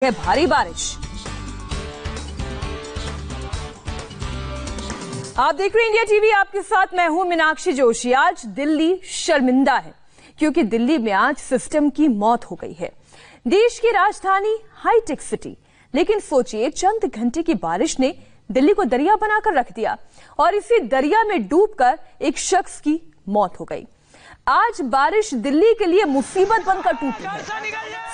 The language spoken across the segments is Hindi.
है भारी बारिश। आप देख रहे हैं इंडिया टीवी, आपके साथ मैं हूं मीनाक्षी जोशी। आज दिल्ली शर्मिंदा है क्योंकि दिल्ली में आज सिस्टम की मौत हो गई है। देश की राजधानी हाईटेक सिटी, लेकिन सोचिए चंद घंटे की बारिश ने दिल्ली को दरिया बनाकर रख दिया और इसी दरिया में डूबकर एक शख्स की मौत हो गई। आज बारिश दिल्ली के लिए मुसीबत बनकर टूटी है।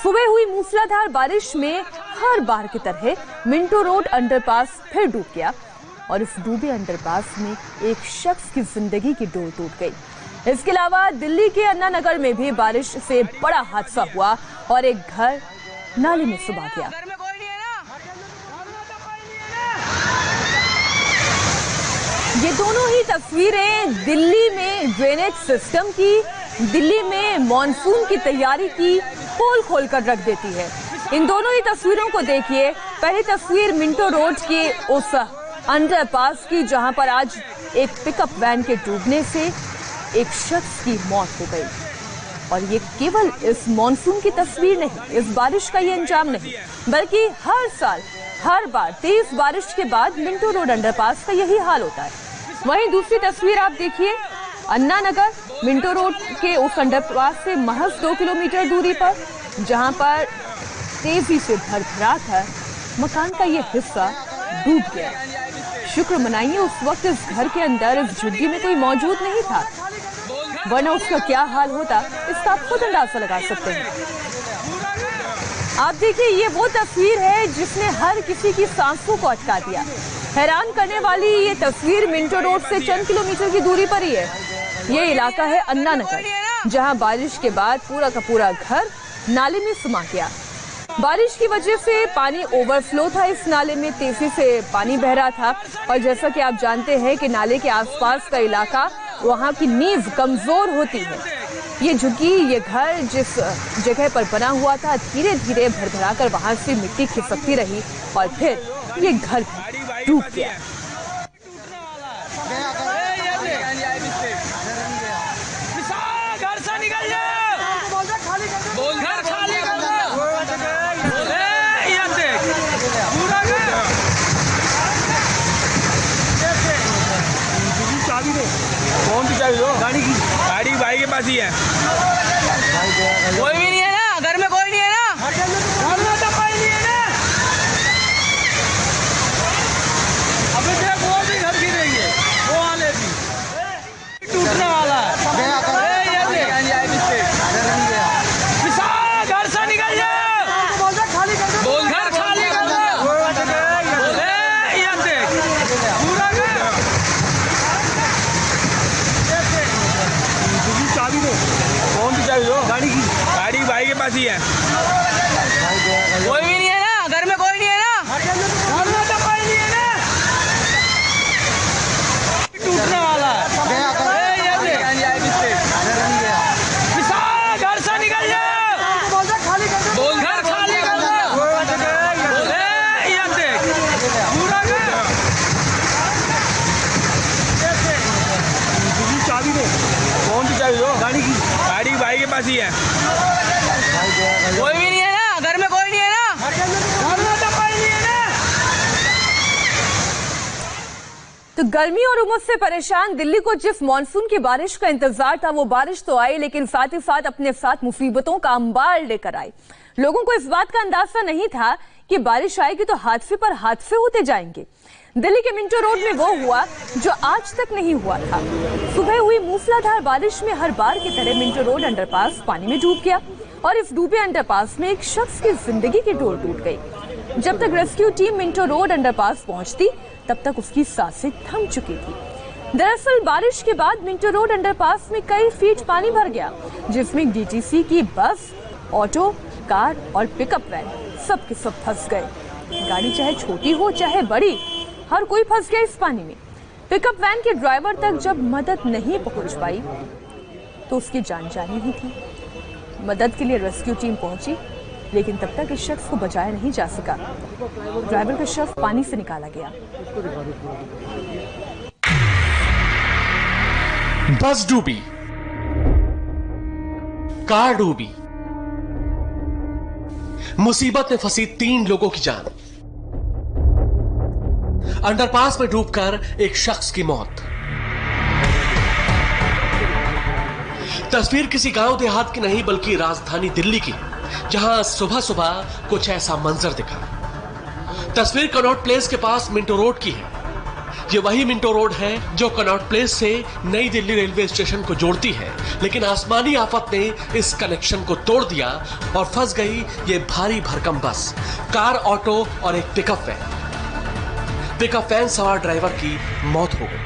सुबह हुई मूसलाधार बारिश में हर बार की तरह मिंटो रोड अंडरपास फिर डूब गया और इस डूबे अंडरपास में एक शख्स की जिंदगी की डोर टूट गई। इसके अलावा दिल्ली के अन्ना नगर में भी बारिश से बड़ा हादसा हुआ और एक घर नाले में सुबह गया। ये दोनों ही तस्वीरें दिल्ली में ड्रेनेज सिस्टम की, दिल्ली में मॉनसून की तैयारी की खोल कर रख देती है। इन दोनों ही तस्वीरों को देखिए। पहली तस्वीर मिंटो रोड के उस अंडरपास की जहां पर आज एक पिकअप वैन के डूबने से एक शख्स की मौत हो गई। और ये केवल इस मॉनसून की तस्वीर नहीं, इस बारिश का ये अंजाम नहीं, बल्कि हर साल हर बार तेज बारिश के बाद मिंटो रोड अंडरपास का यही हाल होता है। वहीं दूसरी तस्वीर आप देखिए, अन्ना नगर मिंटो रोड के उस अंडरपास से महज 2 किलोमीटर दूरी पर जहां पर तेजी से भरभराकर मकान का ये हिस्सा डूब गया। शुक्र मनाइए उस वक्त इस घर के अंदर इस झुग्गी में कोई मौजूद नहीं था, वरना उसका क्या हाल होता इसका आप खुद अंदाजा लगा सकते हैं। आप देखिए, ये वो तस्वीर है जिसने हर किसी की सांसों को अटका दिया। हैरान करने वाली ये तस्वीर मिंटो रोड से चंद किलोमीटर की दूरी पर ही है। ये इलाका है अन्ना नगर, जहां बारिश के बाद पूरा का पूरा घर नाले में समा गया। बारिश की वजह से पानी ओवरफ्लो था, इस नाले में तेजी से पानी बह रहा था और जैसा कि आप जानते हैं कि नाले के आसपास का इलाका, वहां की नींव कमजोर होती है। ये झुग्गी, ये घर जिस जगह पर बना हुआ था, धीरे धीरे भरभराकर वहां से मिट्टी खिसकती रही और फिर ये घर डूब गया। घर से निकल जाओ, घर खाली कर दो। चाबी दो। कौन सी चाबी दो? गाड़ी की। गाड़ी भाई के पास ही है। कोई भी नहीं है ना घर में, कोई नहीं है ना घर में, तो कोई नहीं है ना। अबे देख, वो भी घर गिरेंगे, वो वाले भी टूटने वाला है। घर से निकल जाओ, घर खाली कर दो। चाबी दो। कौन सी चाबी दो? गाड़ी की। गाड़ी भाई के पास ही है। कोई भी नहीं है ना घर में, कोई नहीं है ना घर में, तो कोई नहीं है ना। टूटने वाला है। घर से निकल जाओ, घर खाली कर दो। चाबी दो। कौन सी चाबी दो? गाड़ी की। गाड़ी भाई के पास ही है। कोई भी नहीं है ना घर में, कोई नहीं है ना घर में, तो कोई नहीं है ना। तो गर्मी और उमस से परेशान दिल्ली को जिस मॉनसून की बारिश का इंतजार था, वो बारिश तो आई, लेकिन साथ ही साथ अपने साथ मुसीबतों का अंबार लेकर आई। लोगों को इस बात का अंदाजा नहीं था कि बारिश आएगी तो हादसे पर हादसे होते जाएंगे। दिल्ली के मिंटो रोड में वो हुआ जो आज तक नहीं हुआ था। सुबह हुई मूसलाधार बारिश में हर बार की तरह मिंटो रोड अंडरपास पानी में डूब गया और इस डूबे अंडरपास में एक शख्स की जिंदगी की डोर टूट गई। जब तक rescue team Minto road underpass पहुंचती, तब तक उसकी सांसें थम चुकी थी। दरअसल बारिश के बाद मिंटो रोड अंडरपास में कई फीट पानी भर गया, जिसमें डीटीसी की बस, ऑटो, कार और पिकअप वैन सब के सब फंस गए। गाड़ी चाहे छोटी हो चाहे बड़ी, हर कोई फंस गया इस पानी में। पिकअप वैन के ड्राइवर तक जब मदद नहीं पहुंच पाई तो उसकी जान जानी ही थी। मदद के लिए रेस्क्यू टीम पहुंची, लेकिन तब तक इस शख्स को बचाया नहीं जा सका। ड्राइवर का शव पानी से निकाला गया। बस डूबी, कार डूबी, मुसीबत में फंसी 3 लोगों की जान। अंडरपास में डूबकर एक शख्स की मौत। तस्वीर किसी गांव देहात की नहीं बल्कि राजधानी दिल्ली की, जहां सुबह सुबह कुछ ऐसा मंजर दिखा। तस्वीर कनॉट प्लेस के पास मिंटो रोड की है। ये वही मिंटो रोड है जो कनॉट प्लेस से नई दिल्ली रेलवे स्टेशन को जोड़ती है, लेकिन आसमानी आफत ने इस कनेक्शन को तोड़ दिया और फंस गई ये भारी भरकम बस, कार, ऑटो और एक पिकअप वैन। पिकअप वैन सवार ड्राइवर की मौत हो गई।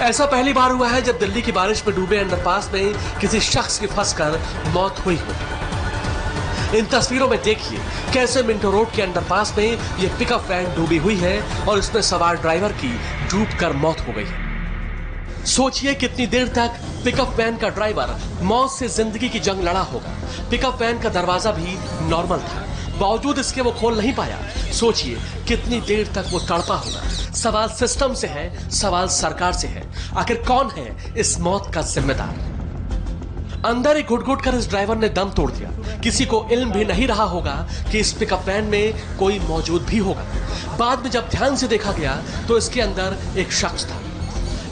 ऐसा पहली बार हुआ है जब दिल्ली की बारिश में डूबे अंडरपास में किसी शख्स की फंसकर मौत हुई हो। इन तस्वीरों में देखिए कैसे मिंटो रोड के अंडरपास में यह पिकअप वैन डूबी हुई है और इसमें सवार ड्राइवर की डूबकर मौत हो गई है। सोचिए कितनी देर तक पिकअप वैन का ड्राइवर मौत से जिंदगी की जंग लड़ा होगा। पिकअप वैन का दरवाजा भी नॉर्मल था, बावजूद इसके वो खोल नहीं पाया। सोचिए कितनी देर तक वो तड़पा होगा। सवाल सिस्टम से है, सवाल सरकार से है। आखिर कौन है इस मौत का जिम्मेदार? अंदर एक घुट-घुट कर इस ड्राइवर ने दम तोड़ दिया। किसी को इल्म भी नहीं रहा होगा कि इस पिकअप वैन में कोई मौजूद भी होगा। बाद में जब ध्यान से देखा गया तो इसके अंदर एक शख्स था,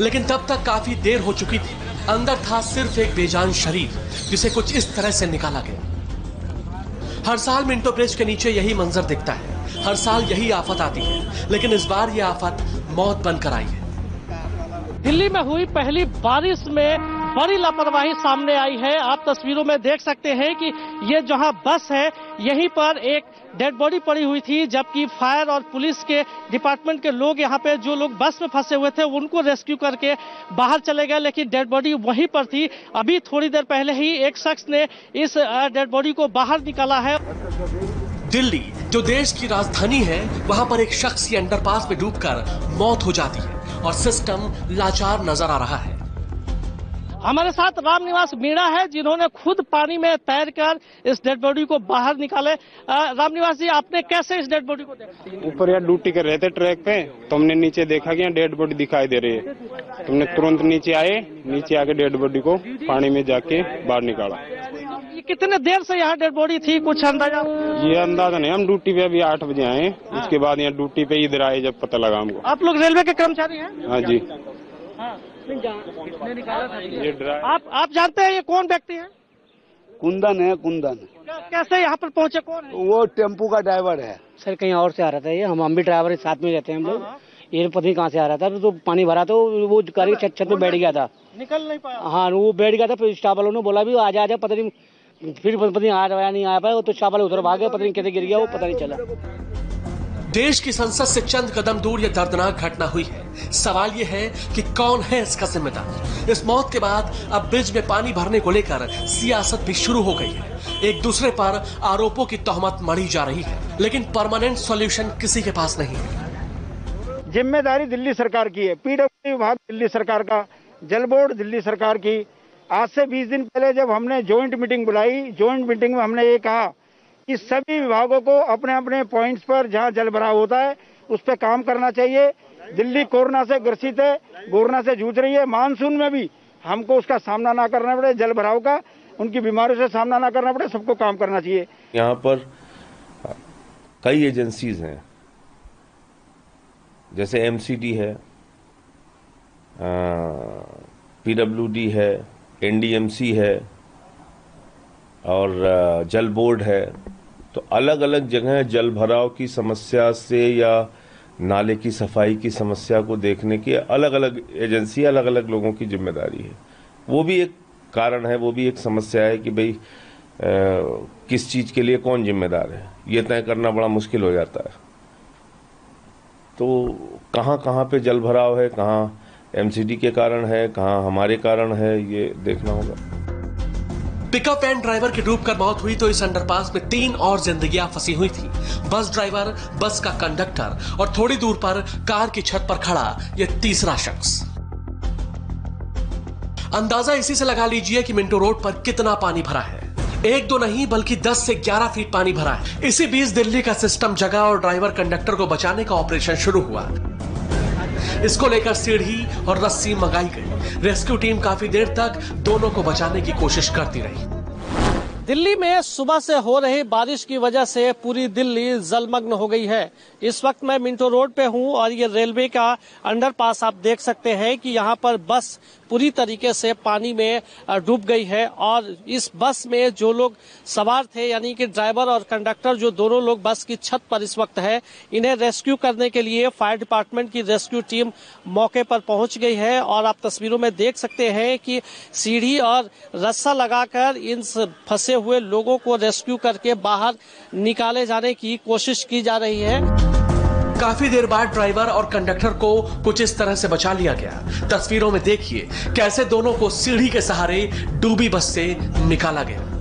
लेकिन तब तक काफी देर हो चुकी थी। अंदर था सिर्फ एक बेजान शरीर, जिसे कुछ इस तरह से निकाला गया। हर साल मिंटो ब्रिज के नीचे यही मंजर दिखता है, हर साल यही आफत आती है, लेकिन इस बार यह आफत मौत बनकर आई है। दिल्ली में हुई पहली बारिश में बड़ी लापरवाही सामने आई है। आप तस्वीरों में देख सकते हैं कि ये जहां बस है, यहीं पर एक डेड बॉडी पड़ी हुई थी, जबकि फायर और पुलिस के डिपार्टमेंट के लोग यहाँ पे, जो लोग बस में फंसे हुए थे, उनको रेस्क्यू करके बाहर चले गए, लेकिन डेड बॉडी वहीं पर थी। अभी थोड़ी देर पहले ही एक शख्स ने इस डेड बॉडी को बाहर निकाला है। दिल्ली जो देश की राजधानी है, वहां पर एक शख्स की अंडरपास में डूबकर मौत हो जाती है और सिस्टम लाचार नजर आ रहा है। हमारे साथ रामनिवास मीणा है, जिन्होंने खुद पानी में तैरकर इस डेड बॉडी को बाहर निकाले। रामनिवास जी, आपने कैसे इस डेड बॉडी को देखा? ऊपर यार ड्यूटी कर रहे थे ट्रैक पे, तो हमने नीचे देखा कि यहाँ डेड बॉडी दिखाई दे रही है। तुमने तुरंत नीचे आए, नीचे आके डेड बॉडी को पानी में जाके बाहर निकाला। ये कितने देर से यहाँ डेड बॉडी थी, कुछ अंदाजा? ये अंदाजा नहीं, हम ड्यूटी पे अभी 8 बजे आए, उसके बाद यहाँ ड्यूटी पे इधर आए जब पता लगा हमको। आप लोग रेलवे के कर्मचारी हैं? हाँ जी। आप जानते हैं ये कौन व्यक्ति है? कुंदन है, कुंदन। कैसे यहाँ पर पहुँचे, कौन है? वो टेम्पू का ड्राइवर है सर। कहीं और से आ रहा था ये, हम भी ड्राइवर साथ में रहते हैं हम लोग। ये पता नहीं कहाँ से आ रहा था, तो पानी भरा तो वो करके छत पे बैठ गया था, निकल नहीं पाया। हाँ, वो बैठ गया था। फिर स्टाफ वालों ने बोला भी आ जा, पता नहीं, फिर पता नहीं आया नहीं आ पाया, तो स्टाफ वाले उधर भाग गए, पता नहीं कैसे गिर गया वो, पता नहीं चला। देश की संसद से चंद कदम दूर यह दर्दनाक घटना हुई है। सवाल यह है कि कौन है इसका जिम्मेदार? इस मौत के बाद अब ब्रिज में पानी भरने को लेकर सियासत भी शुरू हो गई है। एक दूसरे पर आरोपों की तोहमत मढ़ी जा रही है, लेकिन परमानेंट सॉल्यूशन किसी के पास नहीं है। जिम्मेदारी दिल्ली सरकार की है, पीडब्ल्यूडी विभाग दिल्ली सरकार का, जल बोर्ड दिल्ली सरकार की। आज से 20 दिन पहले जब हमने ज्वाइंट मीटिंग बुलाई, ज्वाइंट मीटिंग में हमने ये कहा कि सभी विभागों को अपने अपने पॉइंट्स पर जहां जल भराव होता है उस पर काम करना चाहिए। दिल्ली कोरोना से ग्रसित है, कोरोना से जूझ रही है। मानसून में भी हमको उसका सामना ना करना पड़े, जल भराव का, उनकी बीमारियों से सामना ना करना पड़े, सबको काम करना चाहिए। यहाँ पर कई एजेंसीज हैं, जैसे एमसीडी है, पीडब्ल्यूडी है, एनडीएमसी है और जल बोर्ड है। तो अलग अलग जगह जल भराव की समस्या से या नाले की सफाई की समस्या को देखने की अलग अलग एजेंसी, अलग अलग लोगों की जिम्मेदारी है। वो भी एक कारण है, वो भी एक समस्या है कि भाई किस चीज के लिए कौन जिम्मेदार है, ये तय करना बड़ा मुश्किल हो जाता है। तो कहाँ कहाँ पे जल भराव है, कहाँ एमसीडी के कारण है, कहाँ हमारे कारण है, ये देखना होगा। पिकअप वैन ड्राइवर की डूबकर मौत हुई तो इस अंडरपास में 3 और जिंदगियां फंसी हुई थी। बस ड्राइवर, बस का कंडक्टर और थोड़ी दूर पर कार की छत पर खड़ा यह तीसरा शख्स। अंदाजा इसी से लगा लीजिए कि मिंटो रोड पर कितना पानी भरा है। 1-2 नहीं बल्कि 10 से 11 फीट पानी भरा है। इसी बीच दिल्ली का सिस्टम जगा और ड्राइवर कंडक्टर को बचाने का ऑपरेशन शुरू हुआ। इसको लेकर सीढ़ी और रस्सी मंगाई गई। रेस्क्यू टीम काफी देर तक दोनों को बचाने की कोशिश करती रही। दिल्ली में सुबह से हो रही बारिश की वजह से पूरी दिल्ली जलमग्न हो गई है। इस वक्त मैं मिंटो रोड पे हूं और ये रेलवे का अंडरपास आप देख सकते हैं कि यहाँ पर बस पूरी तरीके से पानी में डूब गई है और इस बस में जो लोग सवार थे यानी कि ड्राइवर और कंडक्टर जो दोनों लोग बस की छत पर इस वक्त है, इन्हें रेस्क्यू करने के लिए फायर डिपार्टमेंट की रेस्क्यू टीम मौके पर पहुंच गई है और आप तस्वीरों में देख सकते हैं कि सीढ़ी और रस्सा लगाकर इन फंसे हुए लोगों को रेस्क्यू करके बाहर निकाले जाने की कोशिश की जा रही है। काफी देर बाद ड्राइवर और कंडक्टर को कुछ इस तरह से बचा लिया गया। तस्वीरों में देखिए कैसे दोनों को सीढ़ी के सहारे डूबी बस से निकाला गया।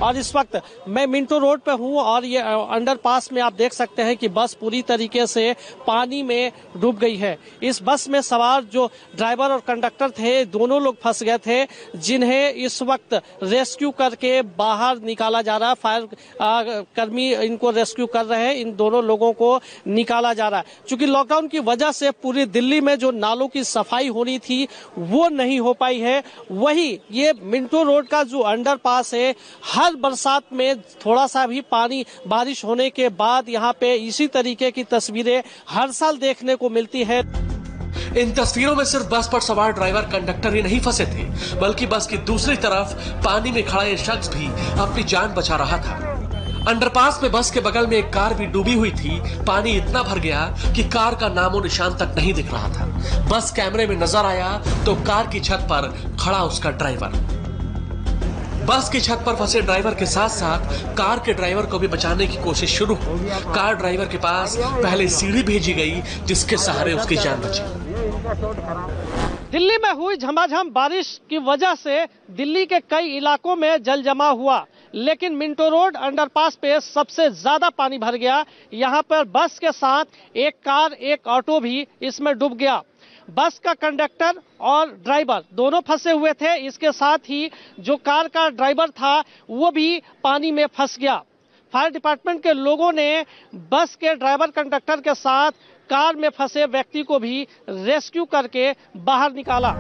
और इस वक्त मैं मिंटो रोड पे हूँ और ये अंडरपास में आप देख सकते हैं कि बस पूरी तरीके से पानी में डूब गई है। इस बस में सवार जो ड्राइवर और कंडक्टर थे दोनों लोग फंस गए थे, जिन्हें इस वक्त रेस्क्यू करके बाहर निकाला जा रहा है। फायर कर्मी इनको रेस्क्यू कर रहे हैं, इन दोनों लोगों को निकाला जा रहा है। चूंकि लॉकडाउन की वजह से पूरी दिल्ली में जो नालों की सफाई होनी थी वो नहीं हो पाई है। वही ये मिंटो रोड का जो अंडरपास है, हर बरसात में थोड़ा सा भी पानी बारिश होने के बाद यहाँ पे इसी तरीके की तस्वीरें हर साल देखने को मिलती है। इन तस्वीरों में सिर्फ बस पर सवार ड्राइवर कंडक्टर ही नहीं फंसे थे, बल्कि बस की दूसरी तरफ पानी में खड़ा ये शख्स भी अपनी जान बचा रहा था। अंडरपास में बस के बगल में एक कार भी डूबी हुई थी। पानी इतना भर गया कि कार का नामो निशान तक नहीं दिख रहा था। बस कैमरे में नजर आया तो कार की छत पर खड़ा उसका ड्राइवर। बस की छत पर फंसे ड्राइवर के साथ साथ कार के ड्राइवर को भी बचाने की कोशिश शुरू हुई। कार ड्राइवर के पास पहले सीढ़ी भेजी गई जिसके सहारे उसकी जान बची। दिल्ली में हुई झमाझम बारिश की वजह से दिल्ली के कई इलाकों में जल जमाव हुआ, लेकिन मिंटो रोड अंडरपास पे सबसे ज्यादा पानी भर गया। यहाँ पर बस के साथ एक कार, एक ऑटो भी इसमें डूब गया। बस का कंडक्टर और ड्राइवर दोनों फंसे हुए थे। इसके साथ ही जो कार का ड्राइवर था वो भी पानी में फंस गया। फायर डिपार्टमेंट के लोगों ने बस के ड्राइवर कंडक्टर के साथ कार में फंसे व्यक्ति को भी रेस्क्यू करके बाहर निकाला।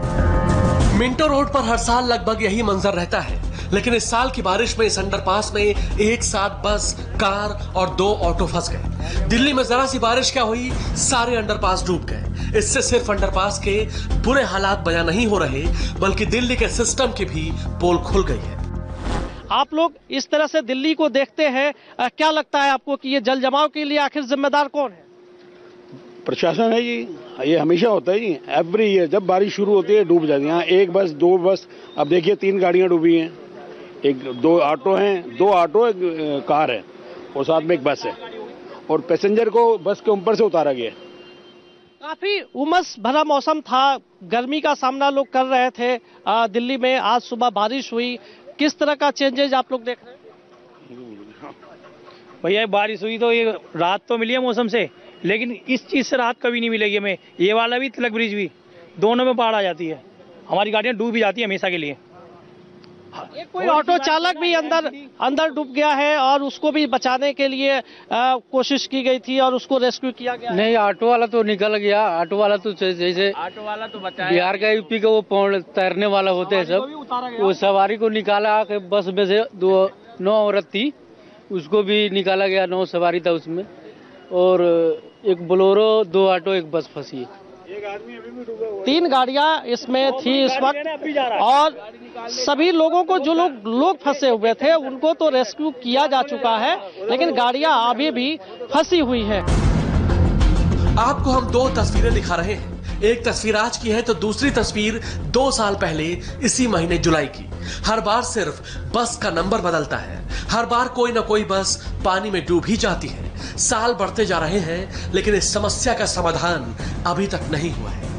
मिंटो रोड पर हर साल लगभग यही मंजर रहता है, लेकिन इस साल की बारिश में इस अंडरपास में एक साथ बस, कार और 2 ऑटो फंस गए। दिल्ली में जरा सी बारिश क्या हुई, सारे अंडरपास डूब गए। इससे सिर्फ अंडरपास के बुरे हालात बयां नहीं हो रहे, बल्कि दिल्ली के सिस्टम की भी पोल खुल गई है। आप लोग इस तरह से दिल्ली को देखते हैं, क्या लगता है आपको कि ये जल जमाव के लिए आखिर जिम्मेदार कौन है? प्रशासन है जी। ये हमेशा होता है जी, एवरी ईयर जब बारिश शुरू होती है डूब जाती है। यहाँ एक बस, 2 बस, अब देखिए 3 गाड़ियां डूबी हैं, 2 ऑटो हैं, 2 ऑटो, एक कार है और साथ में एक बस है और पैसेंजर को बस के ऊपर से उतारा गया। काफी उमस भरा मौसम था, गर्मी का सामना लोग कर रहे थे दिल्ली में। आज सुबह बारिश हुई, किस तरह का चेंजेज आप लोग देख रहे हैं? भैया बारिश हुई तो ये राहत तो मिली है मौसम से, लेकिन इस चीज से राहत कभी नहीं मिलेगी हमें। ये वाला भी, तिलक ब्रिज भी, दोनों में बाढ़ आ जाती है, हमारी गाड़ियां डूब भी जाती है हमेशा के लिए। एक कोई ऑटो चालक भी अंदर डूब गया है और उसको भी बचाने के लिए कोशिश की गई थी और उसको रेस्क्यू किया गया। नहीं, ऑटो वाला तो निकल गया। ऑटो वाला तो जैसे ऑटो वाला तो बचाया, बिहार का, यूपी का वो तैरने वाला होते हैं सब, वो सवारी को निकाला के बस में से 9 औरत थी, उसको भी निकाला गया। 9 सवारी था उसमें, और एक बोलेरो, 2 ऑटो, एक बस फंसी है। 3 गाड़ियां इसमें थी इस वक्त और सभी लोगों को, जो लोग फंसे हुए थे उनको तो रेस्क्यू किया जा चुका है, लेकिन गाड़ियां अभी भी फंसी हुई हैं। आपको हम 2 तस्वीरें दिखा रहे हैं। एक तस्वीर आज की है तो दूसरी तस्वीर 2 साल पहले इसी महीने जुलाई की। हर बार सिर्फ बस का नंबर बदलता है, हर बार कोई ना कोई बस पानी में डूब ही जाती है। साल बढ़ते जा रहे हैं, लेकिन इस समस्या का समाधान अभी तक नहीं हुआ है।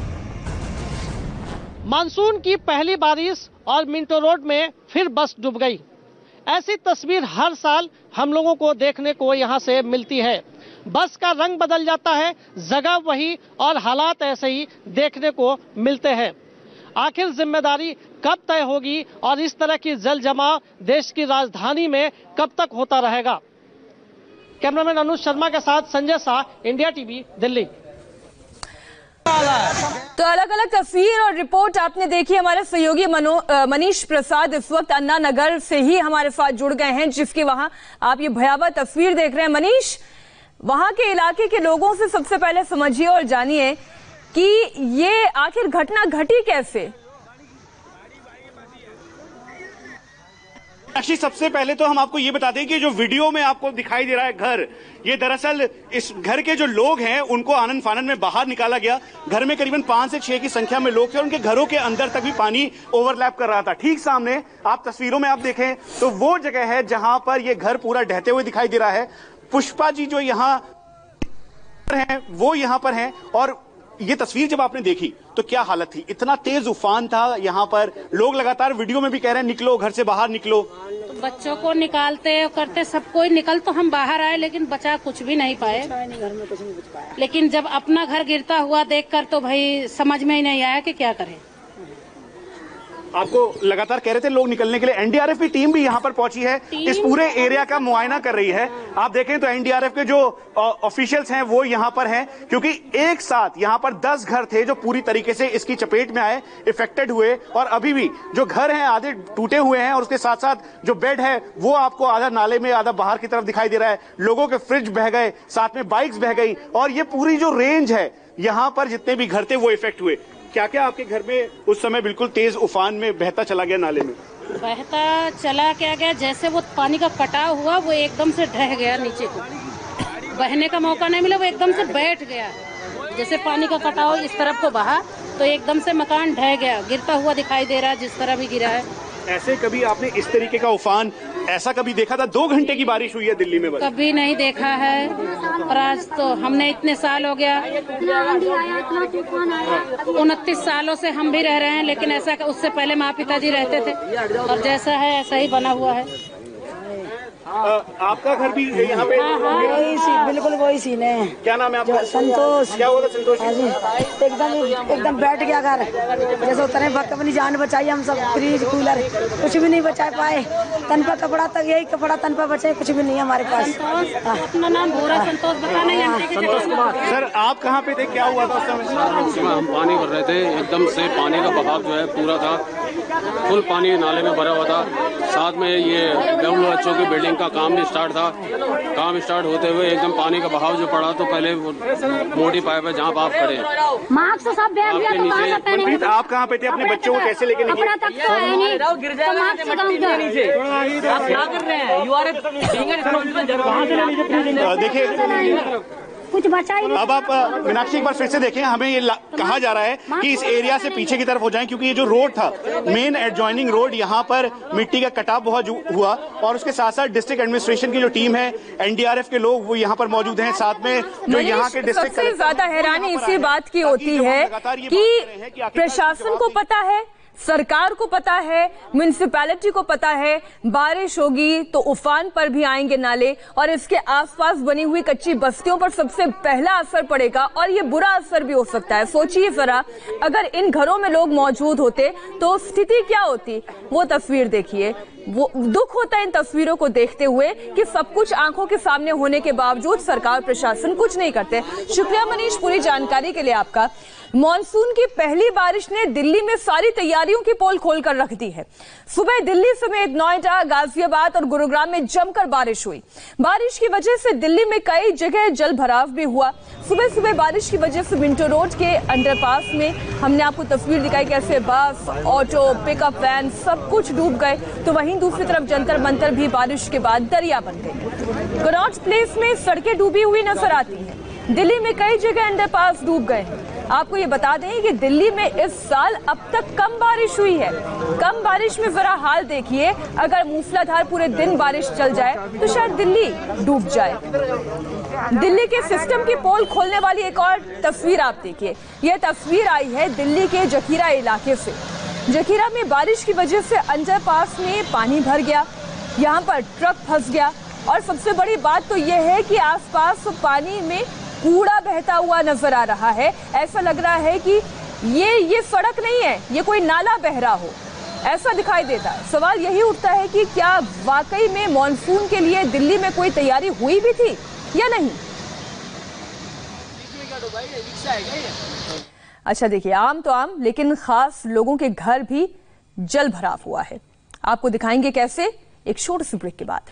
मानसून की पहली बारिश और मिंटो रोड में फिर बस डूब गई। ऐसी तस्वीर हर साल हम लोगों को देखने को यहाँ से मिलती है। बस का रंग बदल जाता है, जगह वही और हालात ऐसे ही देखने को मिलते हैं। आखिर जिम्मेदारी कब तय होगी और इस तरह की जल जमाव देश की राजधानी में कब तक होता रहेगा? कैमरामैन अनुज शर्मा के साथ संजय शाह, इंडिया टीवी, दिल्ली। तो अलग अलग तस्वीर और रिपोर्ट आपने देखी। हमारे सहयोगी मनीष प्रसाद इस वक्त अन्ना नगर से ही हमारे साथ जुड़ गए हैं, जिसकी वहां आप ये भयावह तस्वीर देख रहे हैं। मनीष, वहां के इलाके के लोगों से सबसे पहले समझिए और जानिए कि ये आखिर घटना घटी कैसे। एक्चुअली सबसे पहले तो हम आपको ये बता दें कि जो वीडियो में आपको दिखाई दे रहा है घर, ये दरअसल इस घर के जो लोग हैं उनको आनन फानन में बाहर निकाला गया। घर में करीबन 5 से 6 की संख्या में लोग थे और उनके घरों के अंदर तक भी पानी ओवरलैप कर रहा था। ठीक सामने आप तस्वीरों में आप देखें तो वो जगह है जहां पर ये घर पूरा ढहते हुए दिखाई दे रहा है। पुष्पा जी जो यहाँ हैं वो यहाँ पर हैं और ये तस्वीर जब आपने देखी तो क्या हालत थी। इतना तेज उफान था यहाँ पर, लोग लगातार वीडियो में भी कह रहे हैं निकलो घर से बाहर निकलो। तो बच्चों को निकालते करते सब कोई निकल तो हम बाहर आए, लेकिन बचा कुछ भी नहीं पाए। घर में कुछ नहीं बच पाया। लेकिन जब अपना घर गिरता हुआ देखकर तो भाई समझ में ही नहीं आया कि क्या करें। आपको लगातार कह रहे थे लोग निकलने के लिए, एनडीआरएफ की टीम भी यहाँ पर पहुंची है, इस पूरे एरिया का मुआयना कर रही है। आप देखें तो एनडीआरएफ के जो ऑफिशियल्स हैं वो यहाँ पर हैं, क्योंकि एक साथ यहाँ पर 10 घर थे जो पूरी तरीके से इसकी चपेट में आए, इफेक्टेड हुए। और अभी भी जो घर हैं आधे टूटे हुए हैं और उसके साथ साथ जो बेड है वो आपको आधा नाले में आधा बाहर की तरफ दिखाई दे रहा है। लोगों के फ्रिज बह गए, साथ में बाइक्स बह गई और ये पूरी जो रेंज है यहाँ पर जितने भी घर थे वो इफेक्ट हुए। क्या क्या आपके घर में उस समय बिल्कुल तेज उफान में बहता चला गया नाले में? बहता चला क्या गया, जैसे वो पानी का कटाव हुआ वो एकदम से ढह गया नीचे को, बहने का मौका नहीं मिला, वो एकदम से बैठ गया। जैसे पानी का कटाव इस तरफ को बहा तो एकदम से मकान ढह गया, गिरता हुआ दिखाई दे रहा है जिस तरह भी गिरा है। ऐसे कभी आपने इस तरीके का उफान ऐसा कभी देखा था? 2 घंटे की बारिश हुई है दिल्ली में, कभी नहीं देखा है। और आज तो हमने इतने साल हो गया, 29 सालों से हम भी रह रहे हैं, लेकिन ऐसा उससे पहले माँ पिताजी रहते थे और जैसा है ऐसा ही बना हुआ है। आपका घर भी यहाँ पे? वही बिल्कुल वही सीन है। क्या नाम है आपका? संतोष। क्या हुआ था संतोष? एकदम बैठ गया घर, जैसे उतने वक्त अपनी जान बचाई। हम सब फ्रिज कूलर कुछ भी नहीं बचा पाए, तन पर कपड़ा तक, यही कपड़ा तन पर बचे, कुछ भी नहीं हमारे पास। अपना नाम भोरा संतोष बताना। संतोष कुमार। सर आप कहाँ पे थे, क्या हुआ था उस समय? हम पानी भर रहे थे, एकदम से पानी का बहाव जो है पूरा था, फुल पानी नाले में भरा हुआ था। साथ में ये WHO की बिल्डिंग का काम भी स्टार्ट था। काम स्टार्ट होते हुए एकदम पानी का बहाव जो पड़ा तो पहले मोटी पाइप है जहाँ आप खड़े हैं। मार्क्स तो सब बैग आपके नीचे। आप कहाँ पे थे? अपने बच्चों को कैसे लेके निकले? देखिए कुछ बचा ही नहीं। अब आप मीनाक्षी एक बार फिर से देखें, हमें ये कहा जा रहा है कि इस एरिया से पीछे की तरफ हो जाएं, क्योंकि ये जो रोड था मेन एडजॉइनिंग रोड, यहाँ पर मिट्टी का कटाव बहुत हुआ और उसके साथ साथ डिस्ट्रिक्ट एडमिनिस्ट्रेशन की जो टीम है, एनडीआरएफ के लोग वो यहाँ पर मौजूद हैं। साथ में जो यहाँ के डिस्ट्रिक्ट, सबसे ज्यादा हैरानी इसी बात की होती है कि प्रशासन को पता है, सरकार को पता है, म्युनिसिपैलिटी को पता है बारिश होगी तो उफान पर भी आएंगे नाले और इसके आसपास बनी हुई कच्ची बस्तियों पर सबसे पहला असर पड़ेगा और ये बुरा असर भी हो सकता है। सोचिए जरा, अगर इन घरों में लोग मौजूद होते तो स्थिति क्या होती। वो तस्वीर देखिए, वो दुख होता है इन तस्वीरों को देखते हुए कि सब कुछ आंखों के सामने होने के बावजूद सरकार प्रशासन कुछ नहीं करते। शुक्रिया मनीष पूरी जानकारी के लिए आपका। मॉनसून की पहली बारिश ने दिल्ली में सारी तैयारियों की पोल खोलकर रख दी है। सुबह दिल्ली समेत नोएडा, गाजियाबाद और गुरुग्राम में जमकर बारिश हुई। बारिश की वजह से दिल्ली में कई जगह जल भराव भी हुआ। सुबह सुबह बारिश की वजह से मिंटो रोड के अंडरपास में हमने आपको तस्वीर दिखाई कैसे बस, ऑटो, पिकअप वैन सब कुछ डूब गए, तो वहीं दूसरी तरफ जंतर मंतर भी बारिश के बाद दरिया बन गई। कनॉट प्लेस में सड़कें डूबी हुई नजर आती हैं। दिल्ली में कई जगह अंडरपास डूब गए हैं। आपको ये बता दें कि दिल्ली में इस साल अब तक कम बारिश हुई है। कम बारिश में जरा हाल देखिए, अगर मूसलाधार पूरे दिन बारिश चल जाए तो शायद दिल्ली डूब जाए। दिल्ली के सिस्टम की पोल खोलने वाली एक और तस्वीर आप देखिए। यह तस्वीर आई है दिल्ली के जखीरा इलाके से। जखीरा में बारिश की वजह से अंडरपास में पानी भर गया, यहाँ पर ट्रक फंस गया और सबसे बड़ी बात तो यह है कि आसपास पानी में कूड़ा बहता हुआ नजर आ रहा है। ऐसा लग रहा है कि ये सड़क नहीं है, ये कोई नाला बह रहा हो, ऐसा दिखाई देता है। सवाल यही उठता है कि क्या वाकई में मॉनसून के लिए दिल्ली में कोई तैयारी हुई भी थी या नहीं। अच्छा देखिए, आम तो आम, लेकिन खास लोगों के घर भी जल भराव हुआ है। आपको दिखाएंगे कैसे, एक छोटे से ब्रेक के बाद।